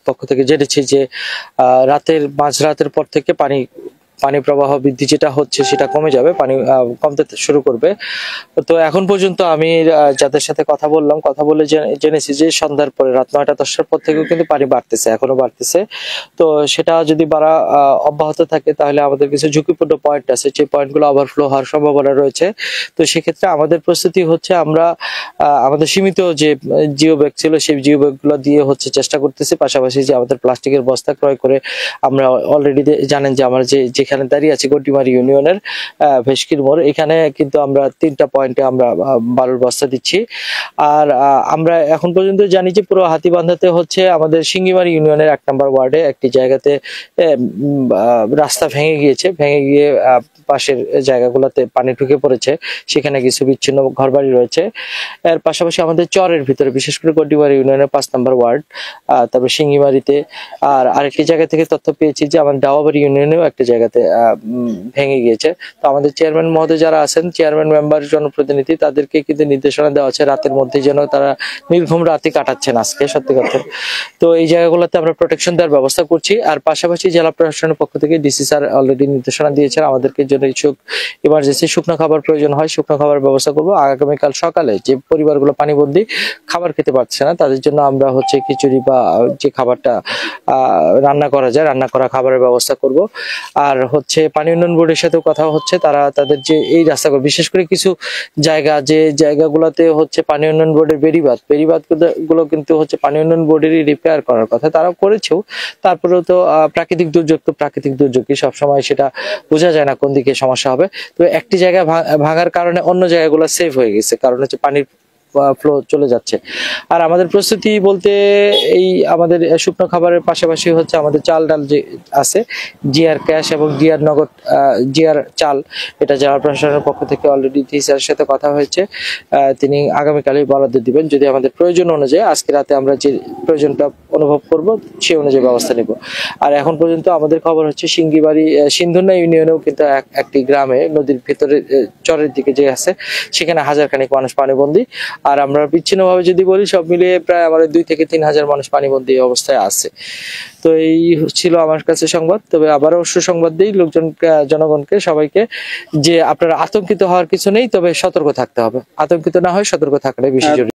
পক্ষ থেকে জেনেছি যে রাতের মাঝরাতের পর থেকে পানি প্রবাহ বৃদ্ধি যেটা হচ্ছে সেটা কমে যাবে, পানি কমতে শুরু করবে। তো এখন পর্যন্ত আমি যাদের সাথে কথা বলে জেনেছি যে সন্ধ্যার পরে রাত 9টা-10টার পর থেকেও কিন্তু পানি বাড়তেছে, এখনো বাড়তেছে। তো সেটা যদি অব্যাহত থাকে তাহলে আমাদের কিছু ঝুঁকিপূর্ণ পয়েন্ট আছে, যে পয়েন্টগুলো ওভারফ্লো হওয়ার সম্ভাবনা রয়েছে। তো সেক্ষেত্রে আমাদের প্রস্তুতি হচ্ছে আমরা আমাদের সীমিত যে জিও ব্যাগ ছিল সেই জিও ব্যাগগুলো দিয়ে চেষ্টা করতেছি। পাশাপাশি যে আমাদের প্লাস্টিকের বস্তা ক্রয় করে আমরা অলরেডি জানেন যে আমরা যেখানে দাঁড়িয়ে আছি গন্ডিমারি ইউনিয়নের ভেশকির মোড়, এখানে কিন্তু আমরা 3টা পয়েন্টে আমরা বালুর বস্তা দিচ্ছি। আর আমরা এখন পর্যন্ত জানি যে পুরো হাতীবান্ধাতে আমাদের সিঙ্গিমারি ইউনিয়নের 1 নম্বর ওয়ার্ডে একটি জায়গাতে রাস্তা ভেঙে গিয়ে পাশের জায়গাগুলোতে পানি ঢুকে পড়েছে, সেখানে কিছু বিচ্ছিন্ন ঘরবাড়ি রয়েছে। এর পাশাপাশি আমাদের চরের ভিতরে বিশেষ করে গন্ডিমারি ইউনিয়নের 5 নম্বর ওয়ার্ড, তারপর সিঙ্গিমারিতে, আর আরেকটি জায়গা থেকে তথ্য পেয়েছি যে আমাদের ডাওয়াবাড়ি ইউনিয়নেও একটা জায়গাতে ভেঙে গিয়েছে। তো আমাদের চেয়ারম্যান মহোদয় যারা আছেন, চেয়ারম্যান মেম্বার জনপ্রতিনিধি, তাদেরকে কিন্তু নির্দেশনা দেওয়া আছে রাতের মধ্যে যেন তারা নির্ঘুম রাতে কাটাচ্ছেন আজকে, সত্যি কথা। তো এই জায়গাগুলোতে আমরা প্রোটেকশন দেওয়ার ব্যবস্থা করছি। আর পাশাপাশি জেলা প্রশাসনের পক্ষ থেকে ডিসি স্যার অলরেডি নির্দেশনা দিয়েছেন আমাদেরকে জন্য ইমার্জেন্সি শুকনো খাবার প্রয়োজন হয়, শুকনো খাবার ব্যবস্থা করবো। আগামীকাল সকালে যে পরিবারগুলো পানিবন্দী খাবার খেতে পারছে না তাদের জন্য আমরা খিচুড়ি বা যে খাবারটা রান্না করা যায়, রান্না করা খাবারের ব্যবস্থা করব। আর পানি উন্নয়ন বোর্ডের সাথেও কথা হচ্ছে, তারা তাদের যে এই রাস্তাগুলো, বিশেষ করে কিছু যে জায়গাগুলোতে পানি উন্নয়ন বোর্ডের বেড়িবাঁধ গুলো কিন্তু পানি উন্নয়ন বোর্ডেরই রিপেয়ার করার কথা, তারাও করেছেও। তারপরেও তো প্রাকৃতিক দুর্যোগই সবসময় সেটা বোঝা যায় না কোন দিকে সমস্যা হবে। তো একটি জায়গায় ভাঙার কারণে অন্য জায়গাগুলো সেভ হয়ে গেছে, কারণ পানির ফ্লো চলে যাচ্ছে। আর আমাদের প্রস্তুতি বলতে এই আমাদের শুকনো খাবারের পাশাপাশি আমাদের চাল ডাল যে আছে, জিআর ক্যাশ এবং জিআর নগদ, জিআর চাল, এটা জেলা প্রশাসনের পক্ষ থেকে অলরেডি ডিসির সাথে কথা হয়েছে। তিনি আগামীকালই বরাদ্দ দিবেন, যদি আমাদের প্রয়োজন অনুযায়ী আজকে রাতে আমরা যে প্রয়োজনটা অনুভব করব সেই অনুযায়ী ব্যবস্থা নেব। আর এখন পর্যন্ত আমাদের খবর সিঙ্গিবাড়ি সিন্ধুনা ইউনিয়নেও কিন্তু একটি গ্রামে নদীর ভেতরে চরের দিকে যে আছে সেখানে 1000 খানিক মানুষ পানিবন্দী। আর আমরা বিচ্ছিন্নভাবে যদি বলি, সব মিলিয়ে প্রায় আমাদের 2 থেকে 3000 মানুষ পানিবন্দী অবস্থায় আছে। তো এই ছিল আমার কাছে সংবাদ। তবে আবারও সুসংবাদ দিই জনগণকে, সবাইকে, যে আপনারা আতঙ্কিত হওয়ার কিছু নেই, তবে সতর্ক থাকতে হবে। আতঙ্কিত না হয় সতর্ক থাকাটাই বেশি জরুরি।